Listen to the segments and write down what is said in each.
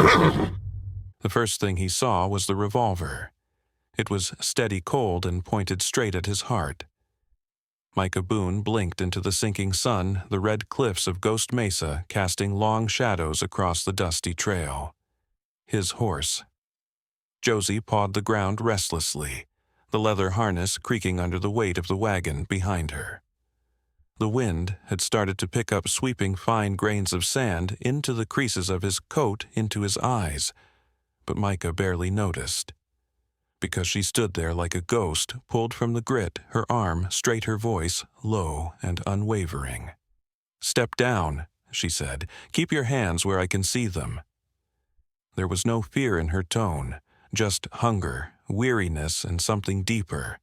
The first thing he saw was the revolver. It was steady cold and pointed straight at his heart. Micah Boone blinked into the sinking sun, the red cliffs of Ghost Mesa casting long shadows across the dusty trail. His horse. Josie pawed the ground restlessly, the leather harness creaking under the weight of the wagon behind her. The wind had started to pick up sweeping fine grains of sand into the creases of his coat, into his eyes, but Micah barely noticed. Because she stood there like a ghost, pulled from the grit, her arm straight, her voice low and unwavering. "Step down," she said. "Keep your hands where I can see them." There was no fear in her tone, just hunger, weariness, and something deeper.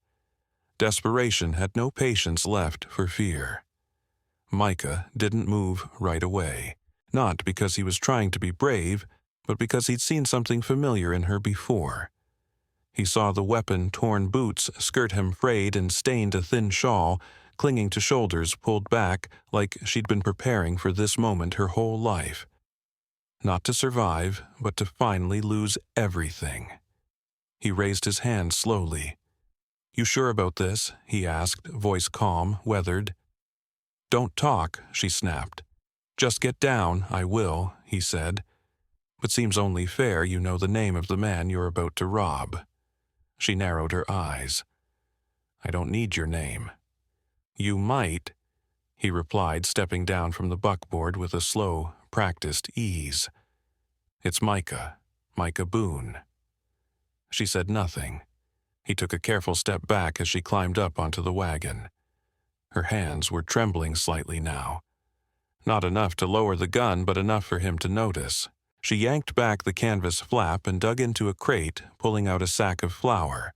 Desperation had no patience left for fear. Micah didn't move right away, not because he was trying to be brave, but because he'd seen something familiar in her before. He saw the weapon-torn boots skirt hem frayed and stained a thin shawl, clinging to shoulders pulled back like she'd been preparing for this moment her whole life. Not to survive, but to finally lose everything. He raised his hand slowly. "You sure about this?" he asked, voice calm, weathered. "Don't talk," she snapped. "Just get down, I will," he said. "But seems only fair you know the name of the man you're about to rob." She narrowed her eyes. "I don't need your name." "You might," he replied, stepping down from the buckboard with a slow, practiced ease. "It's Micah Boone." She said nothing. He took a careful step back as she climbed up onto the wagon. Her hands were trembling slightly now. Not enough to lower the gun, but enough for him to notice. She yanked back the canvas flap and dug into a crate, pulling out a sack of flour,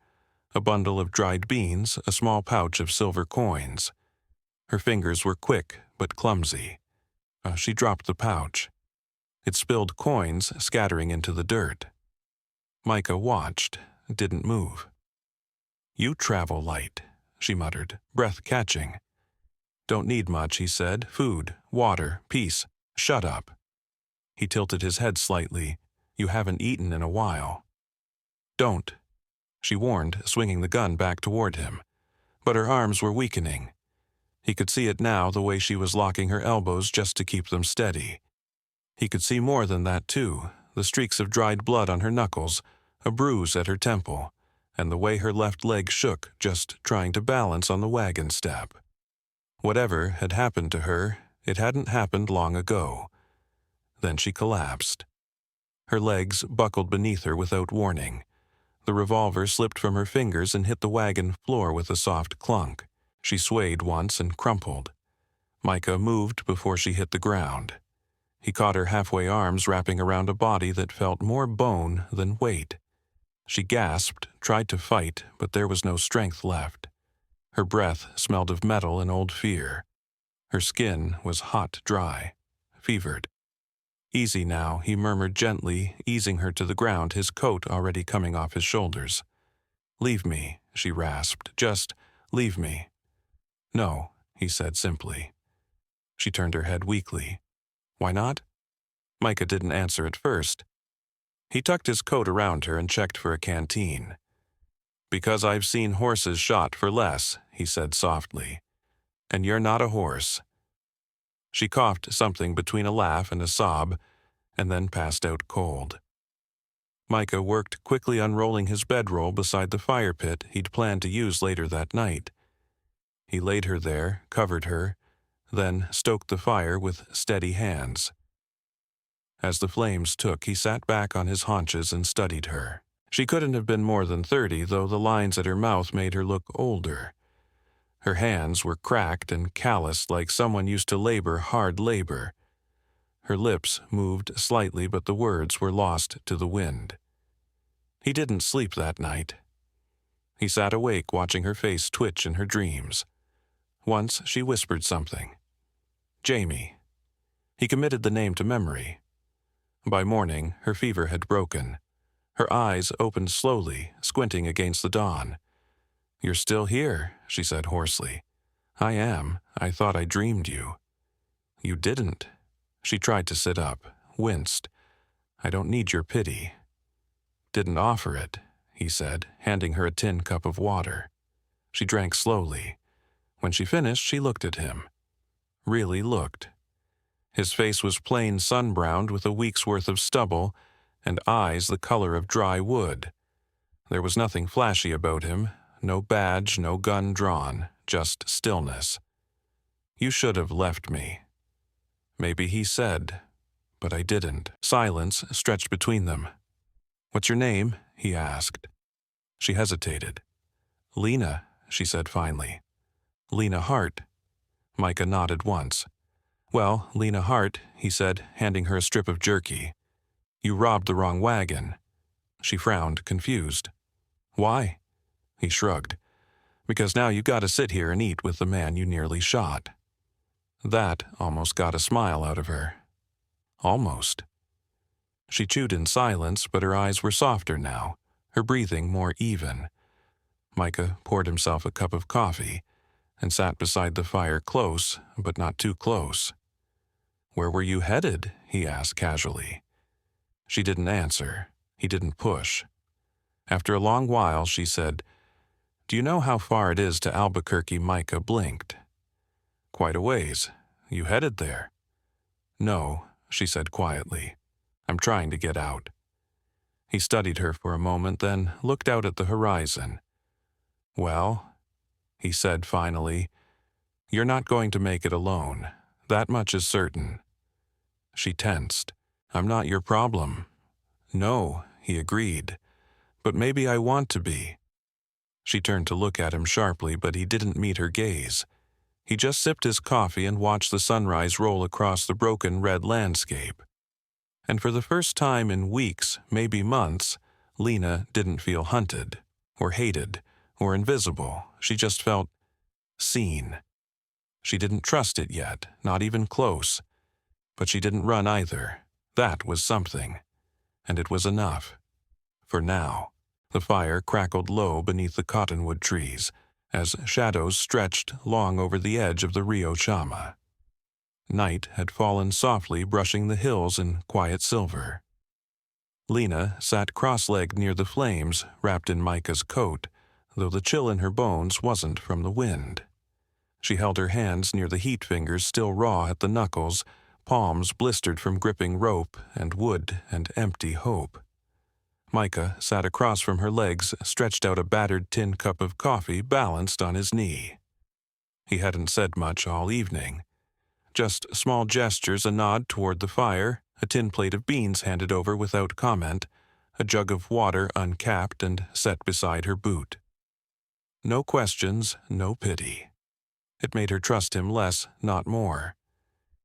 a bundle of dried beans, a small pouch of silver coins. Her fingers were quick but clumsy. She dropped the pouch. It spilled coins, scattering into the dirt. Micah watched, didn't move. "You travel light," she muttered, breath catching. "Don't need much," he said. "Food, water, peace. Shut up." He tilted his head slightly. "You haven't eaten in a while." "Don't," she warned, swinging the gun back toward him. But her arms were weakening. He could see it now, the way she was locking her elbows just to keep them steady. He could see more than that, too, the streaks of dried blood on her knuckles, a bruise at her temple, and the way her left leg shook just trying to balance on the wagon step. Whatever had happened to her, it hadn't happened long ago. Then she collapsed. Her legs buckled beneath her without warning. The revolver slipped from her fingers and hit the wagon floor with a soft clunk. She swayed once and crumpled. Micah moved before she hit the ground. He caught her halfway arms wrapping around a body that felt more bone than weight. She gasped, tried to fight, but there was no strength left. Her breath smelled of metal and old fear. Her skin was hot dry, fevered. "Easy now," he murmured gently, easing her to the ground, his coat already coming off his shoulders. "Leave me," she rasped. "Just leave me." "No," he said simply. She turned her head weakly. "Why not?" Micah didn't answer at first. He tucked his coat around her and checked for a canteen. "Because I've seen horses shot for less," he said softly. "And you're not a horse." She coughed something between a laugh and a sob, and then passed out cold. Micah worked quickly unrolling his bedroll beside the fire pit he'd planned to use later that night. He laid her there, covered her, then stoked the fire with steady hands. As the flames took, he sat back on his haunches and studied her. She couldn't have been more than 30, though the lines at her mouth made her look older. Her hands were cracked and calloused like someone used to labor hard labor. Her lips moved slightly, but the words were lost to the wind. He didn't sleep that night. He sat awake watching her face twitch in her dreams. Once she whispered something. "Jamie." He committed the name to memory. By morning, her fever had broken. Her eyes opened slowly, squinting against the dawn. "You're still here," she said hoarsely. "I am. I thought I dreamed you." "You didn't." She tried to sit up, winced. I don't need your pity." "Didn't offer it," he said, handing her a tin cup of water. She drank slowly. When she finished, she looked at him. Really looked. His face was plain sun-browned with a week's worth of stubble, and eyes the color of dry wood. There was nothing flashy about him, no badge, no gun drawn, just stillness. "You should have left me." Maybe he said, but I didn't. Silence stretched between them. "What's your name?" he asked. She hesitated. "Lena," she said finally. "Lena Hart." Micah nodded once. "Well, Lena Hart," he said, handing her a strip of jerky. "You robbed the wrong wagon." She frowned, confused. "Why?" He shrugged. "Because now you gotta sit here and eat with the man you nearly shot." That almost got a smile out of her. Almost. She chewed in silence, but her eyes were softer now, her breathing more even. Micah poured himself a cup of coffee and sat beside the fire close, but not too close. "Where were you headed?" he asked casually. She didn't answer. He didn't push. After a long while, she said, "Do you know how far it is to Albuquerque?" Micah blinked. "Quite a ways. You headed there?" "No," she said quietly. "I'm trying to get out." He studied her for a moment, then looked out at the horizon. "Well," he said finally, "you're not going to make it alone. That much is certain." She tensed. "I'm not your problem." "No," he agreed. "But maybe I want to be." She turned to look at him sharply, but he didn't meet her gaze. He just sipped his coffee and watched the sunrise roll across the broken red landscape. And for the first time in weeks, maybe months, Lena didn't feel hunted, or hated, or invisible. She just felt seen. She didn't trust it yet, not even close. But she didn't run either. That was something. And it was enough. For now. The fire crackled low beneath the cottonwood trees, as shadows stretched long over the edge of the Rio Chama. Night had fallen softly, brushing the hills in quiet silver. Lena sat cross-legged near the flames, wrapped in Micah's coat, though the chill in her bones wasn't from the wind. She held her hands near the heat fingers still raw at the knuckles, palms blistered from gripping rope and wood and empty hope. Micah sat across from her legs, stretched out a battered tin cup of coffee balanced on his knee. He hadn't said much all evening. Just small gestures, a nod toward the fire, a tin plate of beans handed over without comment, a jug of water uncapped and set beside her boot. No questions, no pity. It made her trust him less, not more.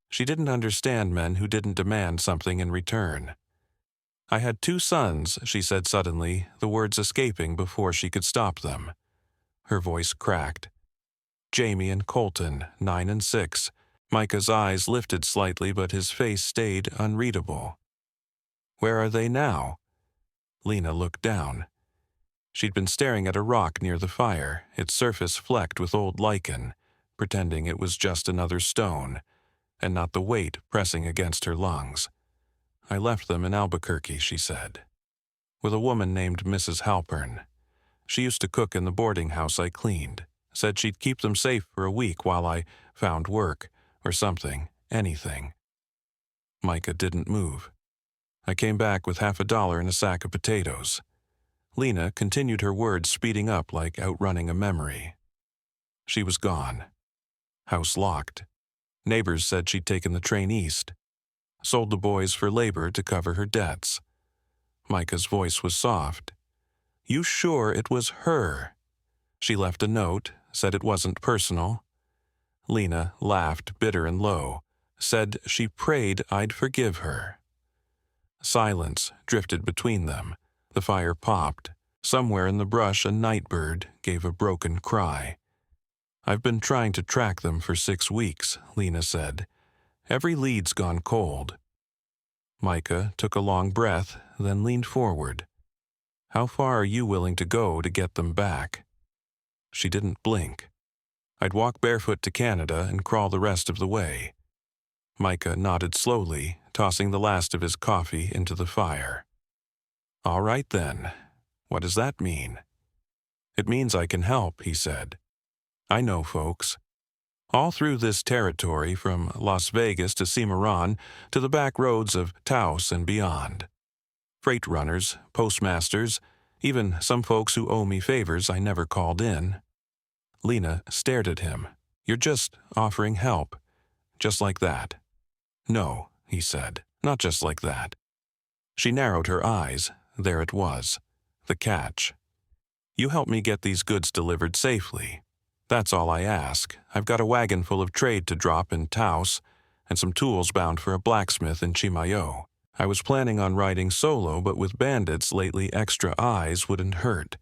She didn't understand men who didn't demand something in return. "I had 2 sons," she said suddenly, the words escaping before she could stop them. Her voice cracked. "Jamie and Colton, 9 and 6. Micah's eyes lifted slightly, but his face stayed unreadable. "Where are they now?" Lena looked down. She'd been staring at a rock near the fire, its surface flecked with old lichen, pretending it was just another stone, and not the weight pressing against her lungs. "I left them in Albuquerque," she said. "With a woman named Mrs. Halpern. She used to cook in the boarding house I cleaned. Said she'd keep them safe for a week while I found work, or something, anything." Micah didn't move. "I came back with $50 and a sack of potatoes." Lena continued her words, speeding up like outrunning a memory. She was gone. House locked. Neighbors said she'd taken the train east. Sold the boys for labor to cover her debts. Micah's voice was soft. "You sure it was her?" She left a note, said it wasn't personal. Lena laughed, bitter and low, said she prayed I'd forgive her. Silence drifted between them. The fire popped. Somewhere in the brush a nightbird gave a broken cry. "I've been trying to track them for 6 weeks," Lena said. "Every lead's gone cold." Micah took a long breath, then leaned forward. "How far are you willing to go to get them back?" She didn't blink. "I'd walk barefoot to Canada and crawl the rest of the way." Micah nodded slowly, tossing the last of his coffee into the fire. "All right then. What does that mean?" "It means I can help," he said. "I know folks. All through this territory, from Las Vegas to Cimarron to the back roads of Taos and beyond. Freight runners, postmasters, even some folks who owe me favors I never called in." Lena stared at him. "You're just offering help. Just like that." "No," he said, "not just like that." She narrowed her eyes. There it was. The catch. "You help me get these goods delivered safely. That's all I ask. I've got a wagon full of trade to drop in Taos and some tools bound for a blacksmith in Chimayo. I was planning on riding solo, but with bandits lately extra eyes wouldn't hurt.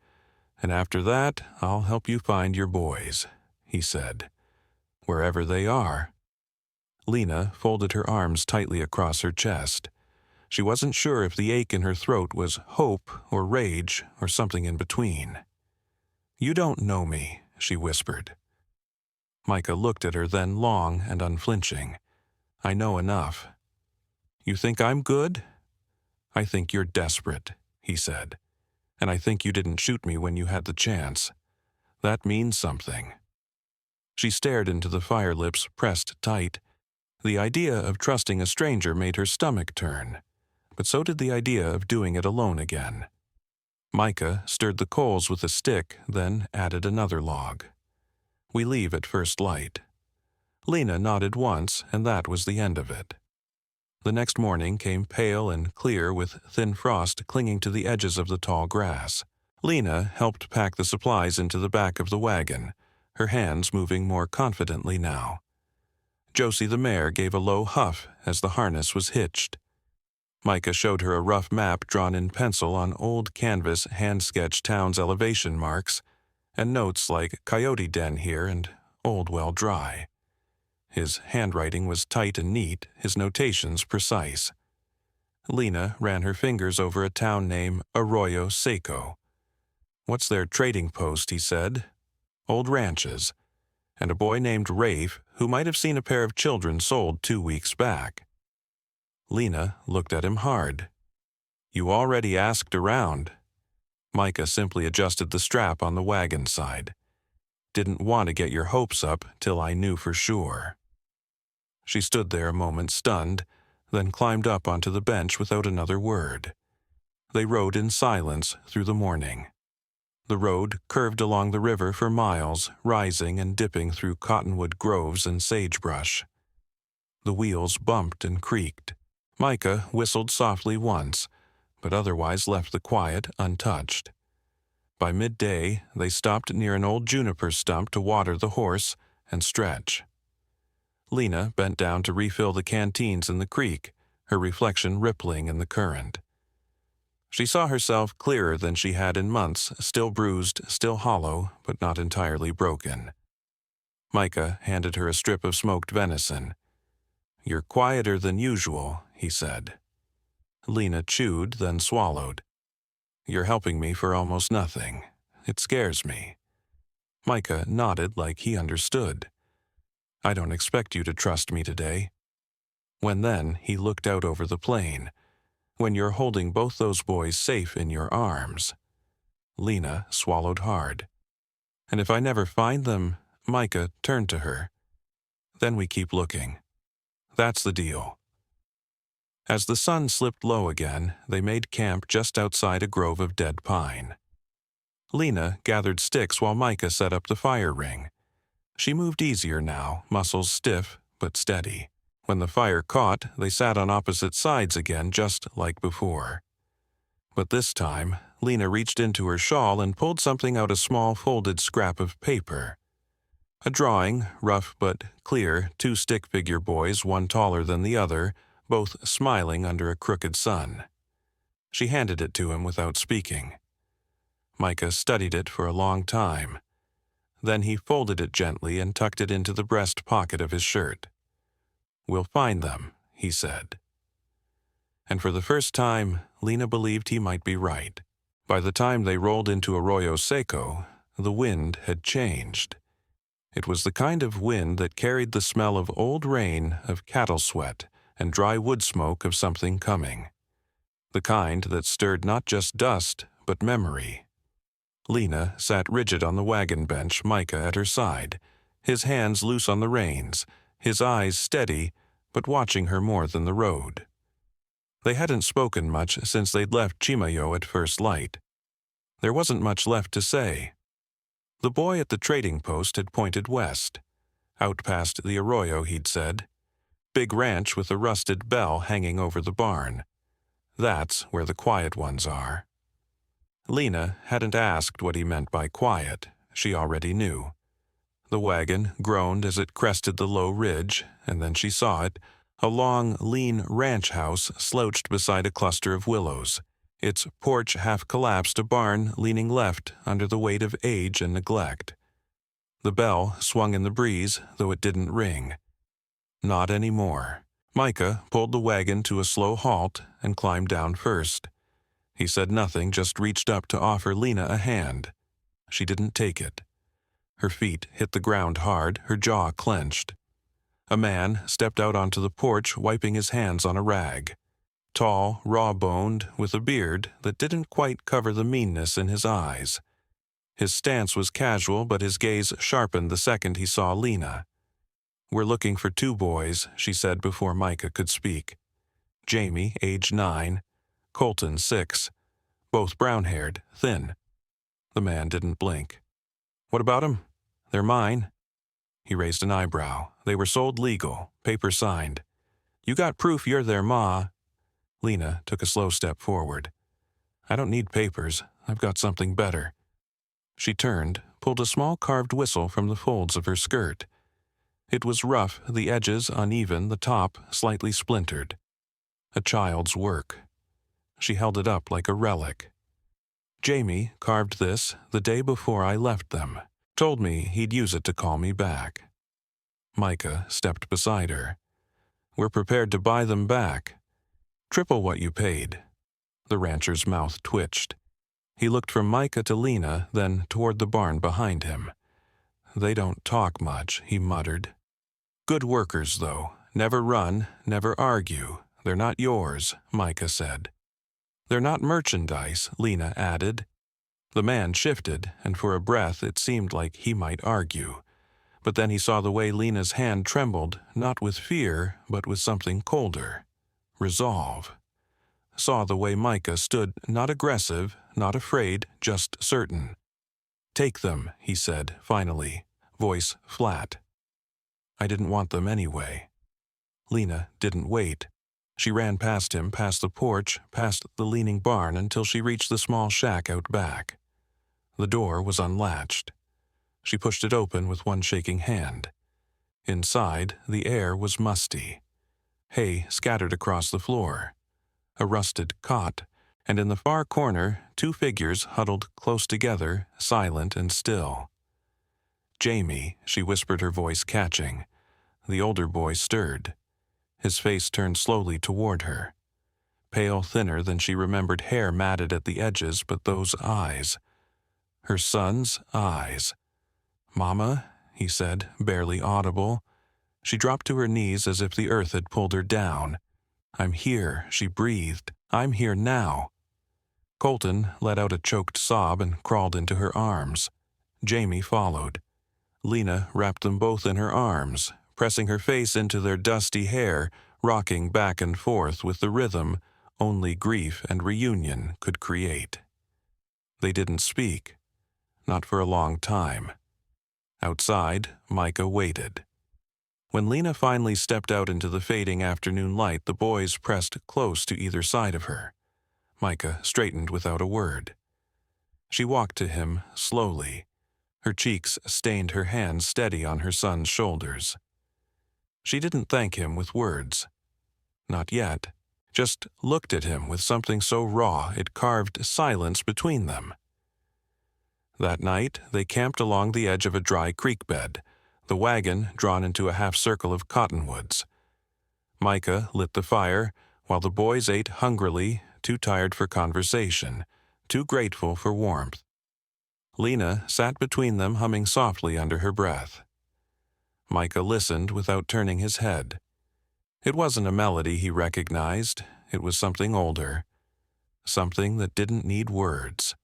And after that, I'll help you find your boys," he said. "Wherever they are." Lena folded her arms tightly across her chest. She wasn't sure if the ache in her throat was hope or rage or something in between. "You don't know me," she whispered. Micah looked at her then long and unflinching. "I know enough." "You think I'm good?" "I think you're desperate," he said. "And I think you didn't shoot me when you had the chance. That means something." She stared into the fire lips pressed tight. The idea of trusting a stranger made her stomach turn, but so did the idea of doing it alone again. Micah stirred the coals with a stick, then added another log. "We leave at first light." Lena nodded once, and that was the end of it. The next morning came pale and clear with thin frost clinging to the edges of the tall grass. Lena helped pack the supplies into the back of the wagon, her hands moving more confidently now. Josie the mare gave a low huff as the harness was hitched. Micah showed her a rough map drawn in pencil on old canvas hand-sketched town's elevation marks, and notes like Coyote Den here and Old Well Dry. His handwriting was tight and neat, his notations precise. Lena ran her fingers over a town name, Arroyo Seco. "What's their trading post?" he said. "Old ranches. And a boy named Rafe who might have seen a pair of children sold 2 weeks back." Lena looked at him hard. "You already asked around." Micah simply adjusted the strap on the wagon side. "Didn't want to get your hopes up till I knew for sure." She stood there a moment stunned, then climbed up onto the bench without another word. They rode in silence through the morning. The road curved along the river for miles, rising and dipping through cottonwood groves and sagebrush. The wheels bumped and creaked. Micah whistled softly once, but otherwise left the quiet untouched. By midday, they stopped near an old juniper stump to water the horse and stretch. Lena bent down to refill the canteens in the creek, her reflection rippling in the current. She saw herself clearer than she had in months, still bruised, still hollow, but not entirely broken. Micah handed her a strip of smoked venison. "You're quieter than usual," he said. Lena chewed, then swallowed. "You're helping me for almost nothing. It scares me." Micah nodded like he understood. "I don't expect you to trust me today." When then he looked out over the plain, "When you're holding both those boys safe in your arms." Lena swallowed hard. "And if I never find them," Micah turned to her, "then we keep looking. That's the deal." As the sun slipped low again, they made camp just outside a grove of dead pine. Lena gathered sticks while Micah set up the fire ring. She moved easier now, muscles stiff but steady. When the fire caught, they sat on opposite sides again just like before. But this time, Lena reached into her shawl and pulled something out, a small folded scrap of paper. A drawing, rough but clear, 2 stick-figure boys, one taller than the other, both smiling under a crooked sun. She handed it to him without speaking. Micah studied it for a long time. Then he folded it gently and tucked it into the breast pocket of his shirt. "We'll find them," he said. And for the first time, Lena believed he might be right. By the time they rolled into Arroyo Seco, the wind had changed. It was the kind of wind that carried the smell of old rain, of cattle sweat, and dry wood smoke of something coming. The kind that stirred not just dust, but memory. Lena sat rigid on the wagon bench, Micah at her side, his hands loose on the reins, his eyes steady, but watching her more than the road. They hadn't spoken much since they'd left Chimayo at first light. There wasn't much left to say. The boy at the trading post had pointed west. Out past the arroyo, he'd said. Big ranch with a rusted bell hanging over the barn. That's where the quiet ones are. Lena hadn't asked what he meant by quiet. She already knew. The wagon groaned as it crested the low ridge, and then she saw it, a long, lean ranch house slouched beside a cluster of willows, its porch half-collapsed, a barn leaning left under the weight of age and neglect. The bell swung in the breeze, though it didn't ring. Not anymore. Micah pulled the wagon to a slow halt and climbed down first. He said nothing, just reached up to offer Lena a hand. She didn't take it. Her feet hit the ground hard, her jaw clenched. A man stepped out onto the porch, wiping his hands on a rag. Tall, raw-boned, with a beard that didn't quite cover the meanness in his eyes. His stance was casual, but his gaze sharpened the second he saw Lena. "We're looking for 2 boys," she said before Micah could speak. Jamie, age 9, Colton, 6, both brown-haired, thin. The man didn't blink. "What about 'em? They're mine." He raised an eyebrow. "They were sold legal, paper signed. You got proof you're their ma." Lena took a slow step forward. "I don't need papers. I've got something better." She turned, pulled a small carved whistle from the folds of her skirt. It was rough, the edges uneven, the top slightly splintered. A child's work. She held it up like a relic. "Jamie carved this the day before I left them. Told me he'd use it to call me back." Micah stepped beside her. "We're prepared to buy them back. Triple what you paid." The rancher's mouth twitched. He looked from Micah to Lena, then toward the barn behind him. "They don't talk much," he muttered. "Good workers, though. Never run, never argue. They're not yours," Micah said. "They're not merchandise," Lena added. The man shifted, and for a breath it seemed like he might argue. But then he saw the way Lena's hand trembled, not with fear, but with something colder. Resolve. Saw the way Micah stood, not aggressive, not afraid, just certain. "Take them," he said, finally, voice flat. "I didn't want them anyway." Lena didn't wait. She ran past him, past the porch, past the leaning barn, until she reached the small shack out back. The door was unlatched. She pushed it open with one shaking hand. Inside, the air was musty. Hay scattered across the floor. A rusted cot, and in the far corner, 2 figures huddled close together, silent and still. "Jamie," she whispered, her voice catching. The older boy stirred. His face turned slowly toward her. Pale, thinner than she remembered, hair matted at the edges, but those eyes. Her son's eyes. "Mama," he said, barely audible. She dropped to her knees as if the earth had pulled her down. "I'm here," she breathed. "I'm here now." Colton let out a choked sob and crawled into her arms. Jamie followed. Lena wrapped them both in her arms, pressing her face into their dusty hair, rocking back and forth with the rhythm only grief and reunion could create. They didn't speak. Not for a long time. Outside, Micah waited. When Lena finally stepped out into the fading afternoon light, the boys pressed close to either side of her. Micah straightened without a word. She walked to him slowly. Her cheeks stained, her hands steady on her son's shoulders. She didn't thank him with words. Not yet. Just looked at him with something so raw it carved silence between them. That night, they camped along the edge of a dry creek bed, the wagon drawn into a half-circle of cottonwoods. Micah lit the fire, while the boys ate hungrily, too tired for conversation, too grateful for warmth. Lena sat between them, humming softly under her breath. Micah listened without turning his head. It wasn't a melody he recognized. It was something older, something that didn't need words.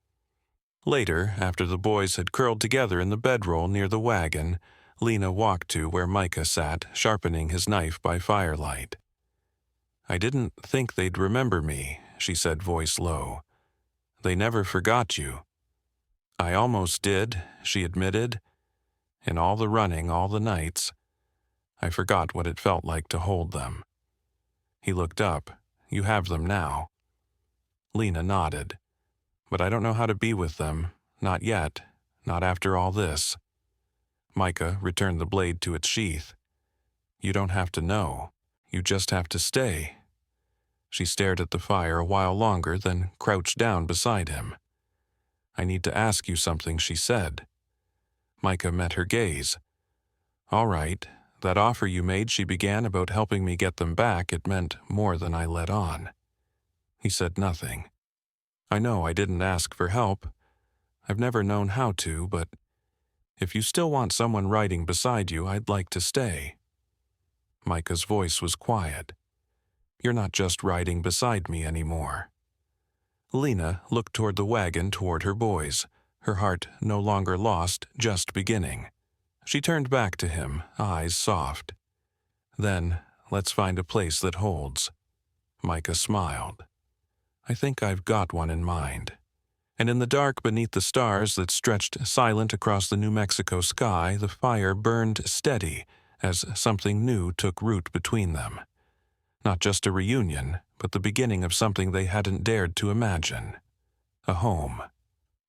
Later, after the boys had curled together in the bedroll near the wagon, Lena walked to where Micah sat, sharpening his knife by firelight. "I didn't think they'd remember me," she said, voice low. "They never forgot you." "I almost did," she admitted. "In all the running, all the nights, I forgot what it felt like to hold them." He looked up. "You have them now." Lena nodded. "But I don't know how to be with them. Not yet. Not after all this." Micah returned the blade to its sheath. "You don't have to know. You just have to stay." She stared at the fire a while longer, then crouched down beside him. "I need to ask you something," she said. Micah met her gaze. "All right. That offer you made," she began, "about helping me get them back, it meant more than I let on." He said nothing. "I know I didn't ask for help. I've never known how to, but if you still want someone riding beside you, I'd like to stay." Micah's voice was quiet. "You're not just riding beside me anymore." Lena looked toward the wagon, toward her boys, her heart no longer lost, just beginning. She turned back to him, eyes soft. "Then, let's find a place that holds." Micah smiled. "I think I've got one in mind." And in the dark beneath the stars that stretched silent across the New Mexico sky, the fire burned steady as something new took root between them. Not just a reunion, but the beginning of something they hadn't dared to imagine. A home.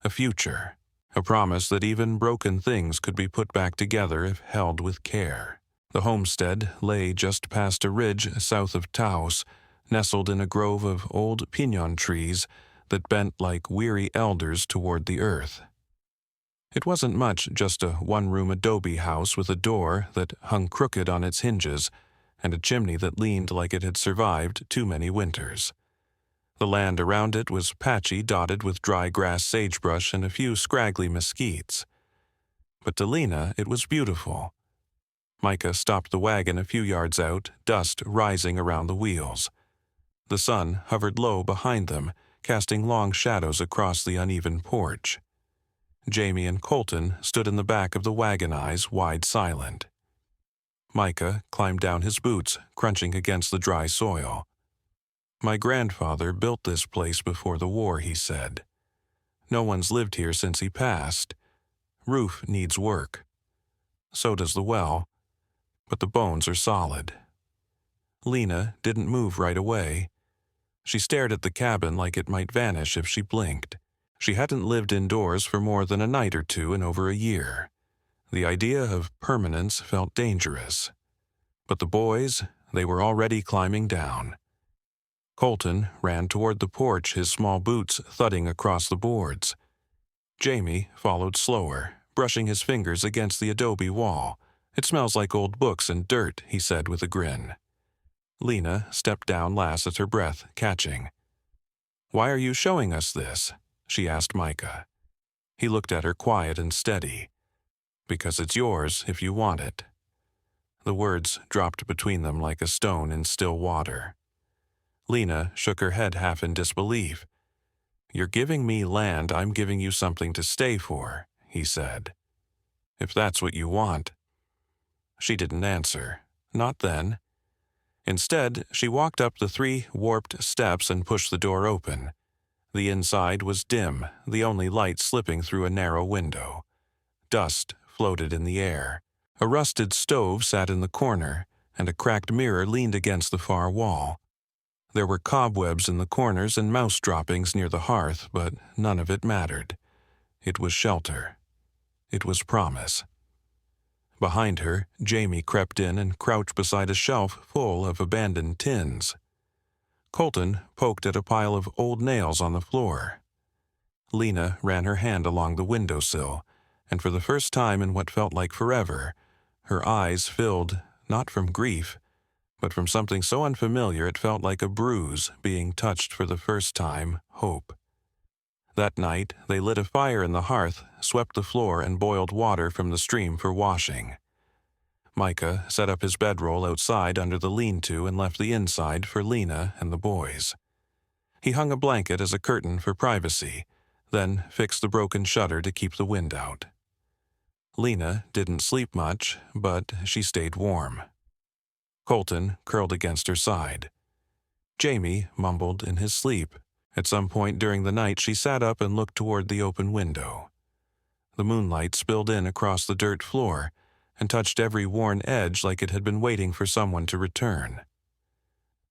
A future. A promise that even broken things could be put back together if held with care. The homestead lay just past a ridge south of Taos, nestled in a grove of old pinon trees that bent like weary elders toward the earth. It wasn't much, just a one-room adobe house with a door that hung crooked on its hinges and a chimney that leaned like it had survived too many winters. The land around it was patchy, dotted with dry grass, sagebrush, and a few scraggly mesquites. But to Lena, it was beautiful. Micah stopped the wagon a few yards out, dust rising around the wheels. The sun hovered low behind them, casting long shadows across the uneven porch. Jamie and Colton stood in the back of the wagon, eyes wide silent. Micah climbed down his boots, crunching against the dry soil. "My grandfather built this place before the war," he said. "No one's lived here since he passed. Roof needs work. So does the well, but the bones are solid." Lena didn't move right away. She stared at the cabin like it might vanish if she blinked. She hadn't lived indoors for more than a night or two in over a year. The idea of permanence felt dangerous. But the boys, they were already climbing down. Colton ran toward the porch, his small boots thudding across the boards. Jamie followed slower, brushing his fingers against the adobe wall. "It smells like old books and dirt," he said with a grin. Lena stepped down last at her breath, catching. "Why are you showing us this?" she asked Micah. He looked at her quiet and steady. "Because it's yours if you want it." The words dropped between them like a stone in still water. Lena shook her head half in disbelief. "You're giving me land, I'm giving you something to stay for," he said. "If that's what you want." She didn't answer. Not then. Instead, she walked up the 3 warped steps and pushed the door open. The inside was dim, the only light slipping through a narrow window. Dust floated in the air. A rusted stove sat in the corner, and a cracked mirror leaned against the far wall. There were cobwebs in the corners and mouse droppings near the hearth, but none of it mattered. It was shelter. It was promise. Behind her, Jamie crept in and crouched beside a shelf full of abandoned tins. Colton poked at a pile of old nails on the floor. Lena ran her hand along the windowsill, and for the first time in what felt like forever, her eyes filled not from grief, but from something so unfamiliar it felt like a bruise being touched for the first time, hope. That night, they lit a fire in the hearth, swept the floor, and boiled water from the stream for washing. Micah set up his bedroll outside under the lean-to and left the inside for Lena and the boys. He hung a blanket as a curtain for privacy, then fixed the broken shutter to keep the wind out. Lena didn't sleep much, but she stayed warm. Colton curled against her side. Jamie mumbled in his sleep. At some point during the night, she sat up and looked toward the open window. The moonlight spilled in across the dirt floor and touched every worn edge like it had been waiting for someone to return.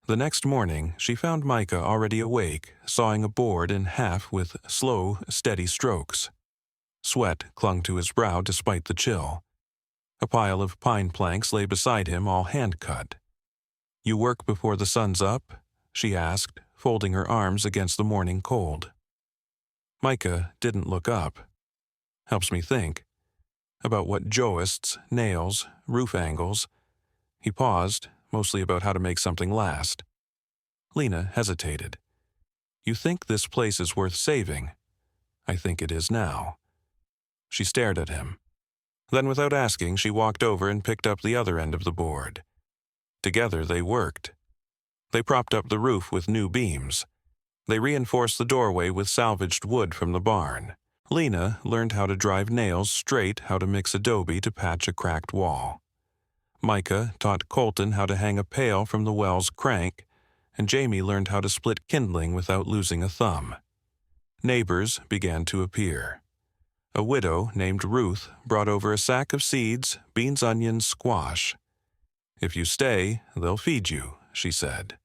The next morning, she found Micah already awake, sawing a board in half with slow, steady strokes. Sweat clung to his brow despite the chill. A pile of pine planks lay beside him, all hand-cut. "You work before the sun's up?" she asked, folding her arms against the morning cold. Micah didn't look up. Helps me think. About what joists, nails, roof angles. He paused, mostly about how to make something last. Lena hesitated. "You think this place is worth saving? I think it is now." She stared at him. Then, without asking, she walked over and picked up the other end of the board. Together they worked. They propped up the roof with new beams. They reinforced the doorway with salvaged wood from the barn. Lena learned how to drive nails straight, how to mix adobe to patch a cracked wall. Micah taught Colton how to hang a pail from the well's crank, and Jamie learned how to split kindling without losing a thumb. Neighbors began to appear. A widow named Ruth brought over a sack of seeds, beans, onions, squash. "If you stay, they'll feed you," she said.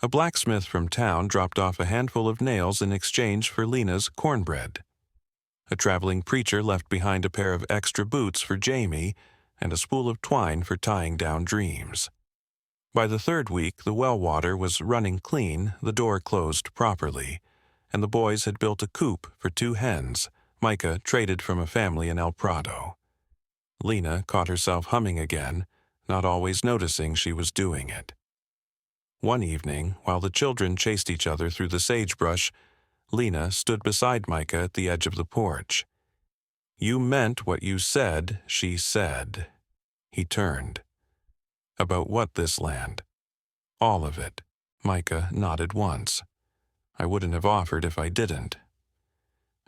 A blacksmith from town dropped off a handful of nails in exchange for Lena's cornbread. A traveling preacher left behind a pair of extra boots for Jamie and a spool of twine for tying down dreams. By the third week, the well water was running clean, the door closed properly, and the boys had built a coop for 2 hens Micah traded from a family in El Prado. Lena caught herself humming again, not always noticing she was doing it. One evening, while the children chased each other through the sagebrush, Lena stood beside Micah at the edge of the porch. "You meant what you said," she said. He turned. "About what this land?" "All of it." Micah nodded once. "I wouldn't have offered if I didn't."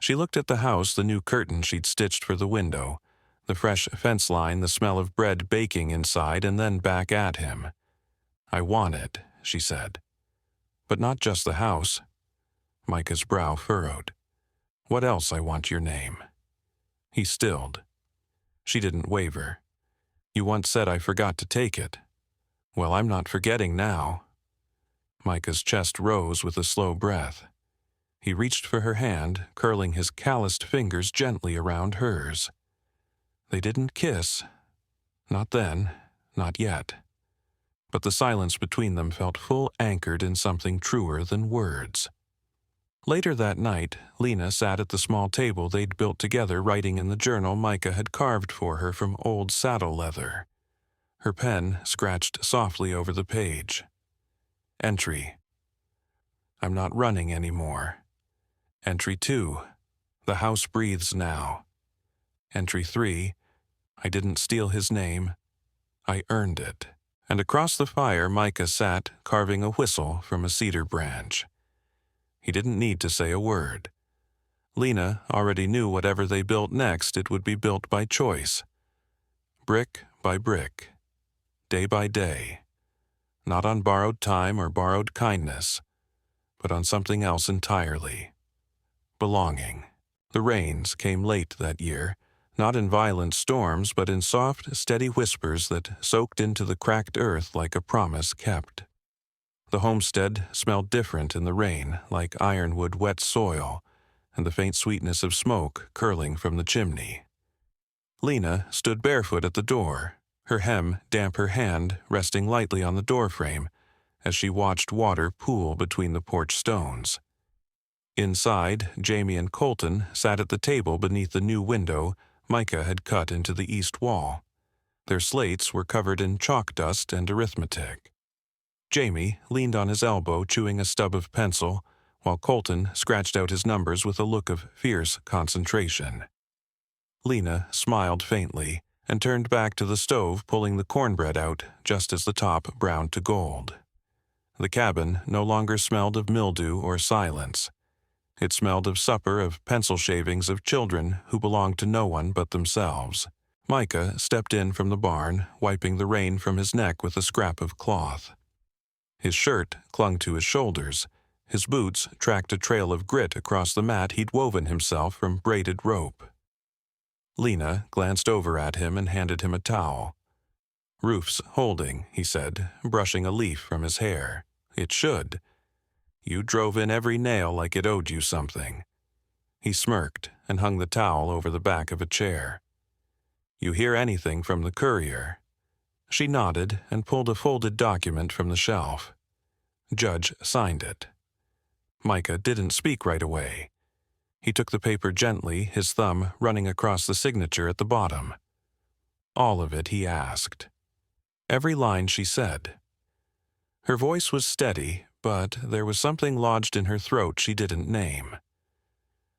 She looked at the house, the new curtain she'd stitched for the window, the fresh fence line, the smell of bread baking inside, and then back at him. "I want it," she said. "But not just the house." Micah's brow furrowed. "What else? I want your name." He stilled. She didn't waver. "You once said I forgot to take it." "Well, I'm not forgetting now." Micah's chest rose with a slow breath. He reached for her hand, curling his calloused fingers gently around hers. They didn't kiss. Not then, not yet. But the silence between them felt full anchored in something truer than words. Later that night, Lena sat at the small table they'd built together, writing in the journal Micah had carved for her from old saddle leather. Her pen scratched softly over the page. Entry: "I'm not running anymore." Entry 2: "The house breathes now." Entry 3: "I didn't steal his name. I earned it." And across the fire Micah sat, carving a whistle from a cedar branch. He didn't need to say a word. Lena already knew whatever they built next, it would be built by choice. Brick by brick. Day by day. Not on borrowed time or borrowed kindness, but on something else entirely. Belonging. The rains came late that year, not in violent storms, but in soft, steady whispers that soaked into the cracked earth like a promise kept. The homestead smelled different in the rain, like ironwood wet soil, and the faint sweetness of smoke curling from the chimney. Lena stood barefoot at the door, her hem damp her hand resting lightly on the doorframe as she watched water pool between the porch stones. Inside, Jamie and Colton sat at the table beneath the new window Micah had cut into the east wall. Their slates were covered in chalk dust and arithmetic. Jamie leaned on his elbow, chewing a stub of pencil, while Colton scratched out his numbers with a look of fierce concentration. Lena smiled faintly and turned back to the stove, pulling the cornbread out just as the top browned to gold. The cabin no longer smelled of mildew or silence. It smelled of supper, of pencil shavings of children who belonged to no one but themselves. Micah stepped in from the barn, wiping the rain from his neck with a scrap of cloth. His shirt clung to his shoulders. His boots tracked a trail of grit across the mat he'd woven himself from braided rope. Lena glanced over at him and handed him a towel. "Roof's holding," he said, brushing a leaf from his hair. "It should. You drove in every nail like it owed you something." He smirked and hung the towel over the back of a chair. "You hear anything from the courier?" She nodded and pulled a folded document from the shelf. Judge signed it. Micah didn't speak right away. He took the paper gently, his thumb running across the signature at the bottom. "All of it," he asked. Every line she said. Her voice was steady, but there was something lodged in her throat she didn't name.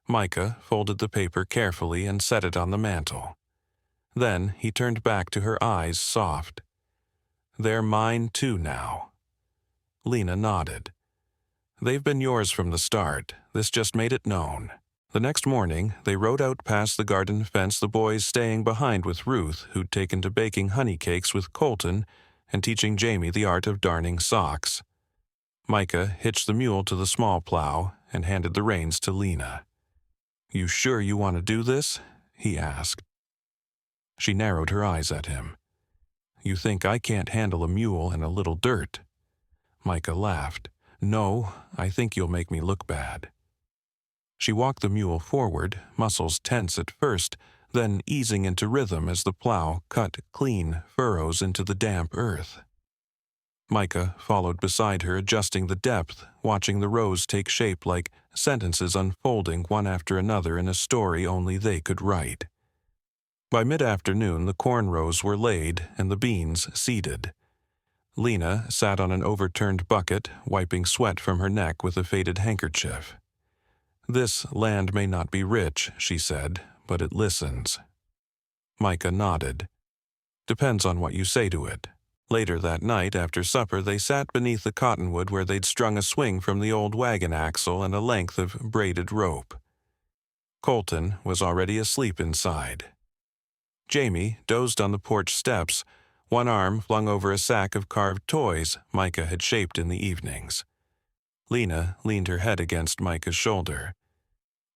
Micah folded the paper carefully and set it on the mantel. Then he turned back to her, eyes soft. "They're mine too now." Lena nodded. "They've been yours from the start. This just made it known." The next morning, they rode out past the garden fence, the boys staying behind with Ruth, who'd taken to baking honey cakes with Colton and teaching Jamie the art of darning socks. Micah hitched the mule to the small plow and handed the reins to Lena. "You sure you want to do this?" he asked. She narrowed her eyes at him. "You think I can't handle a mule and a little dirt?" Micah laughed. "No, I think you'll make me look bad." She walked the mule forward, muscles tense at first, then easing into rhythm as the plow cut clean furrows into the damp earth. Micah followed beside her, adjusting the depth, watching the rows take shape like sentences unfolding one after another in a story only they could write. By mid-afternoon, the corn rows were laid and the beans seeded. Lena sat on an overturned bucket, wiping sweat from her neck with a faded handkerchief. "This land may not be rich," she said, "but it listens." Micah nodded. "Depends on what you say to it." Later that night, after supper, they sat beneath the cottonwood where they'd strung a swing from the old wagon axle and a length of braided rope. Colton was already asleep inside. Jamie dozed on the porch steps, one arm flung over a sack of carved toys Micah had shaped in the evenings. Lena leaned her head against Micah's shoulder.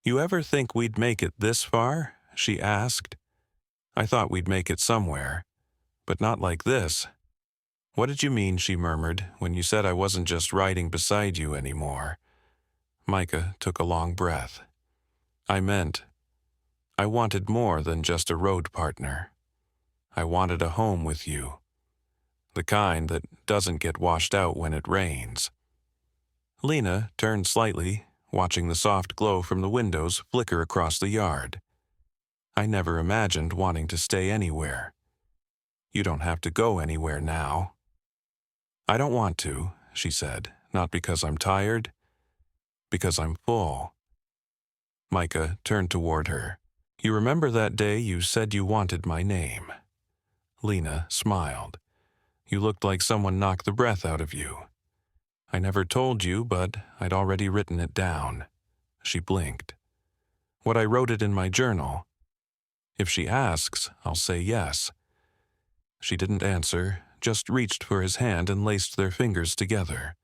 "You ever think we'd make it this far?" she asked. "I thought we'd make it somewhere, but not like this." "What did you mean," she murmured, "when you said I wasn't just riding beside you anymore?" Micah took a long breath. "I meant, I wanted more than just a road partner. I wanted a home with you. The kind that doesn't get washed out when it rains." Lena turned slightly, watching the soft glow from the windows flicker across the yard. "I never imagined wanting to stay anywhere. You don't have to go anywhere now." "I don't want to," she said, "not because I'm tired, because I'm full." Micah turned toward her. "You remember that day you said you wanted my name?" Lena smiled. "You looked like someone knocked the breath out of you. I never told you, but I'd already written it down." She blinked. "What I wrote it in my journal. If she asks, I'll say yes." She didn't answer, just reached for his hand and laced their fingers together.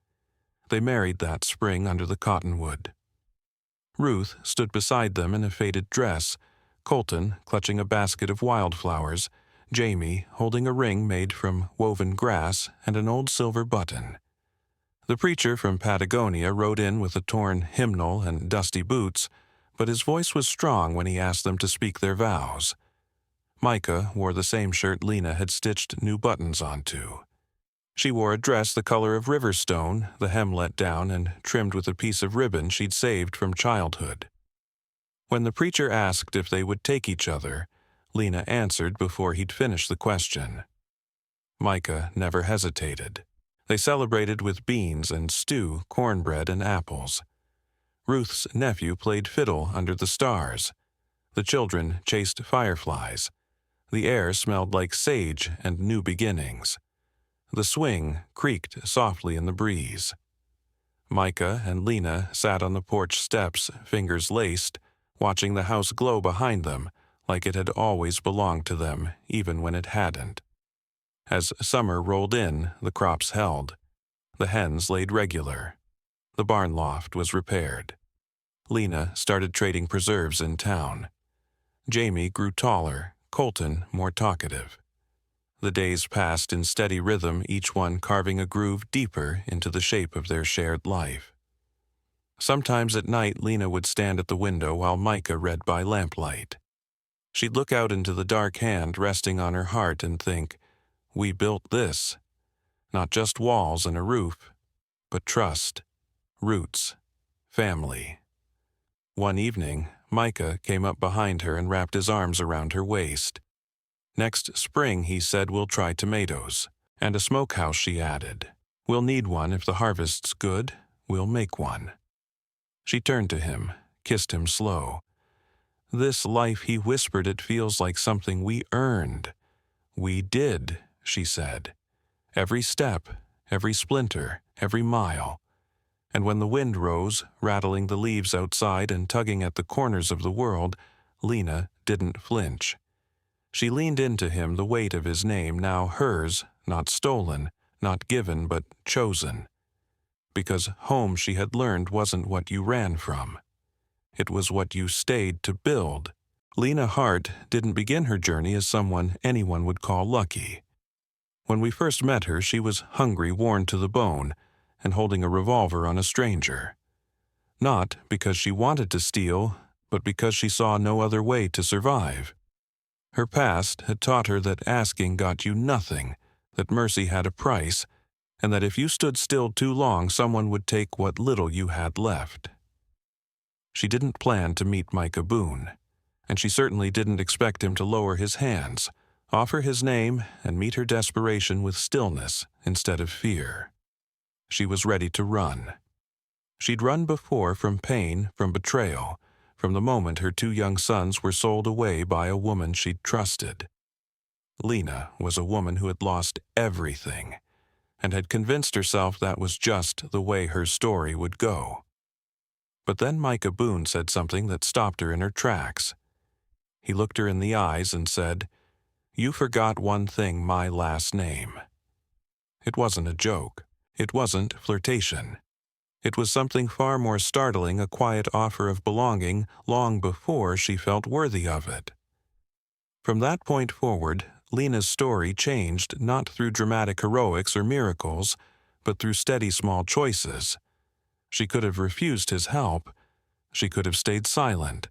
They married that spring under the cottonwood. Ruth stood beside them in a faded dress, Colton clutching a basket of wildflowers, Jamie holding a ring made from woven grass and an old silver button. The preacher from Patagonia rode in with a torn hymnal and dusty boots, but his voice was strong when he asked them to speak their vows. Micah wore the same shirt Lena had stitched new buttons onto. She wore a dress the color of riverstone, the hem let down and trimmed with a piece of ribbon she'd saved from childhood. When the preacher asked if they would take each other, Lena answered before he'd finished the question. Micah never hesitated. They celebrated with beans and stew, cornbread and apples. Ruth's nephew played fiddle under the stars. The children chased fireflies. The air smelled like sage and new beginnings. The swing creaked softly in the breeze. Micah and Lena sat on the porch steps, fingers laced, watching the house glow behind them like it had always belonged to them, even when it hadn't. As summer rolled in, the crops held. The hens laid regular. The barn loft was repaired. Lena started trading preserves in town. Jamie grew taller, Colton more talkative. The days passed in steady rhythm, each one carving a groove deeper into the shape of their shared life. Sometimes at night, Lena would stand at the window while Micah read by lamplight. She'd look out into the dark hand resting on her heart and think, "We built this. Not just walls and a roof, but trust, roots, family." One evening, Micah came up behind her and wrapped his arms around her waist. "Next spring," he said, "we'll try tomatoes. And a smokehouse," she added. "We'll need one if the harvest's good. We'll make one." She turned to him, kissed him slow. "This life," he whispered, "it feels like something we earned." "We did," she said. "Every step, every splinter, every mile." And when the wind rose, rattling the leaves outside and tugging at the corners of the world, Lena didn't flinch. She leaned into him, the weight of his name now hers, not stolen, not given, but chosen. Because home, she had learned, wasn't what you ran from. It was what you stayed to build. Lena Hart didn't begin her journey as someone anyone would call lucky. When we first met her, she was hungry, worn to the bone, and holding a revolver on a stranger. Not because she wanted to steal, but because she saw no other way to survive. Her past had taught her that asking got you nothing, that mercy had a price, and that if you stood still too long, someone would take what little you had left. She didn't plan to meet Micah Boone, and she certainly didn't expect him to lower his hands, offer his name, and meet her desperation with stillness instead of fear. She was ready to run. She'd run before from pain, from betrayal, from the moment her 2 young sons were sold away by a woman she'd trusted. Lena was a woman who had lost everything, and had convinced herself that was just the way her story would go. But then Micah Boone said something that stopped her in her tracks. He looked her in the eyes and said, "You forgot one thing, my last name." It wasn't a joke. It wasn't flirtation. It was something far more startling, a quiet offer of belonging long before she felt worthy of it. From that point forward, Lena's story changed not through dramatic heroics or miracles, but through steady small choices. She could have refused his help. She could have stayed silent.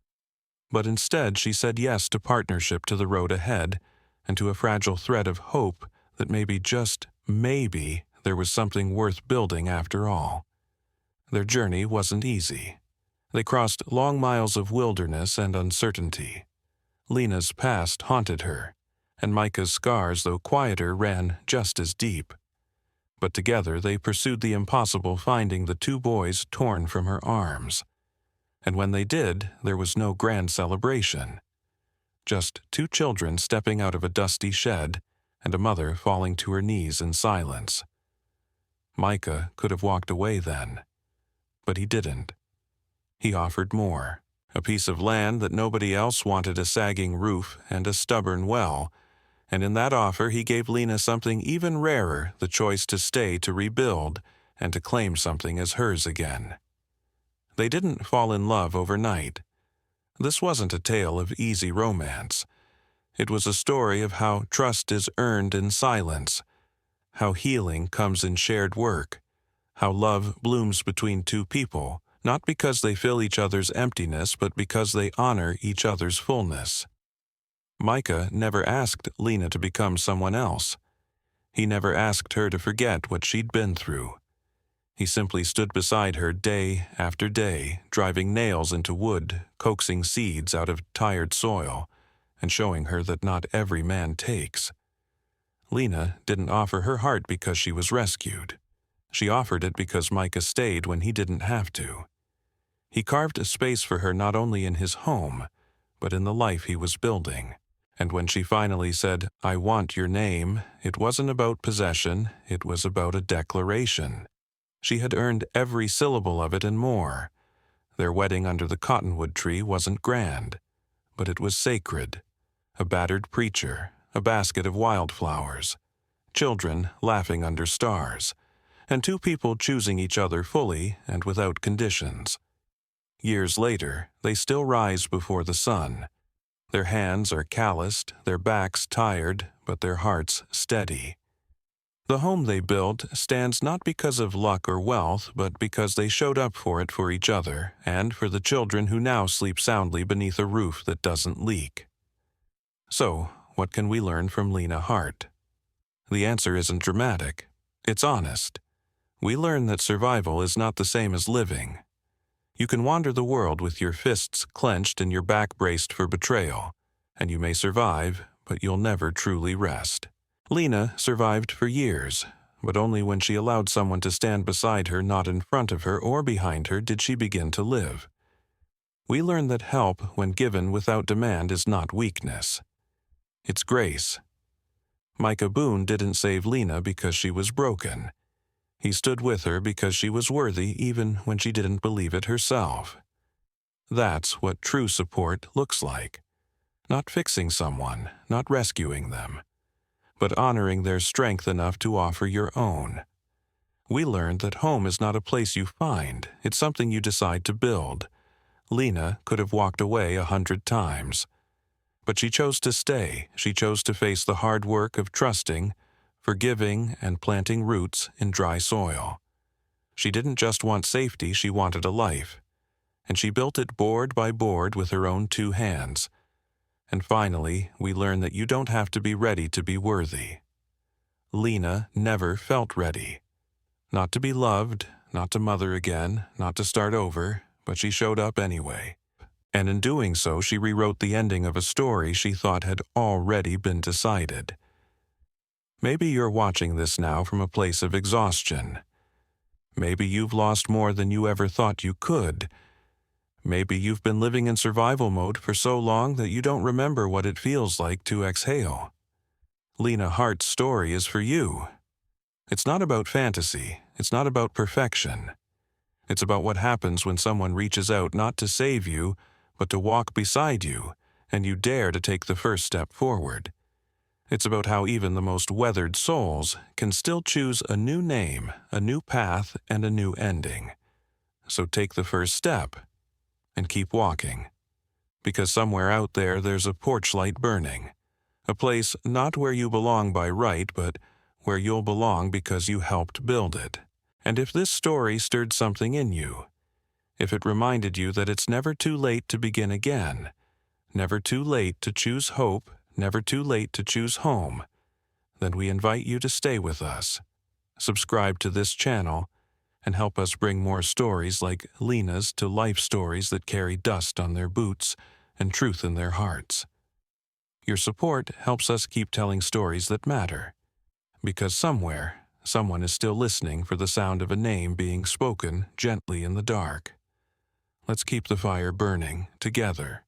But instead she said yes to partnership, to the road ahead, and to a fragile thread of hope that maybe, just maybe, there was something worth building after all. Their journey wasn't easy. They crossed long miles of wilderness and uncertainty. Lena's past haunted her, and Micah's scars, though quieter, ran just as deep. But together they pursued the impossible, finding the 2 boys torn from her arms. And when they did, there was no grand celebration. Just 2 children stepping out of a dusty shed, and a mother falling to her knees in silence. Micah could have walked away then, but he didn't. He offered more. A piece of land that nobody else wanted, a sagging roof, and a stubborn well. And in that offer he gave Lena something even rarer, the choice to stay, to rebuild, and to claim something as hers again. They didn't fall in love overnight. This wasn't a tale of easy romance. It was a story of how trust is earned in silence, how healing comes in shared work, how love blooms between 2 people, not because they fill each other's emptiness, but because they honor each other's fullness. Micah never asked Lena to become someone else. He never asked her to forget what she'd been through. He simply stood beside her day after day, driving nails into wood, coaxing seeds out of tired soil, and showing her that not every man takes. Lena didn't offer her heart because she was rescued. She offered it because Micah stayed when he didn't have to. He carved a space for her not only in his home, but in the life he was building. And when she finally said, "I want your name," it wasn't about possession, it was about a declaration. She had earned every syllable of it and more. Their wedding under the cottonwood tree wasn't grand, but it was sacred. A battered preacher, a basket of wildflowers, children laughing under stars, and two people choosing each other fully and without conditions. Years later, they still rise before the sun. Their hands are calloused, their backs tired, but their hearts steady. The home they built stands not because of luck or wealth, but because they showed up for it for each other and for the children who now sleep soundly beneath a roof that doesn't leak. So, what can we learn from Lena Hart? The answer isn't dramatic. It's honest. We learn that survival is not the same as living. You can wander the world with your fists clenched and your back braced for betrayal, and you may survive, but you'll never truly rest. Lena survived for years, but only when she allowed someone to stand beside her, not in front of her or behind her, did she begin to live. We learn that help, when given without demand, is not weakness. It's grace. Micah Boone didn't save Lena because she was broken. He stood with her because she was worthy even when she didn't believe it herself. That's what true support looks like. Not fixing someone, not rescuing them, but honoring their strength enough to offer your own. We learned that home is not a place you find, it's something you decide to build. Lena could have walked away 100 times. But she chose to stay. She chose to face the hard work of trusting, forgiving, and planting roots in dry soil. She didn't just want safety, she wanted a life. And she built it board by board with her own 2 hands. And finally, we learn that you don't have to be ready to be worthy. Lena never felt ready. Not to be loved, not to mother again, not to start over, but she showed up anyway. And in doing so, she rewrote the ending of a story she thought had already been decided. Maybe you're watching this now from a place of exhaustion. Maybe you've lost more than you ever thought you could. Maybe you've been living in survival mode for so long that you don't remember what it feels like to exhale. Lena Hart's story is for you. It's not about fantasy. It's not about perfection. It's about what happens when someone reaches out not to save you, but to walk beside you, and you dare to take the first step forward. It's about how even the most weathered souls can still choose a new name, a new path, and a new ending. So take the first step, and keep walking. Because somewhere out there there's a porch light burning. A place not where you belong by right, but where you'll belong because you helped build it. And if this story stirred something in you, if it reminded you that it's never too late to begin again, never too late to choose hope, never too late to choose home, then we invite you to stay with us. Subscribe to this channel and help us bring more stories like Lena's to life stories that carry dust on their boots and truth in their hearts. Your support helps us keep telling stories that matter, because somewhere, someone is still listening for the sound of a name being spoken gently in the dark. Let's keep the fire burning together.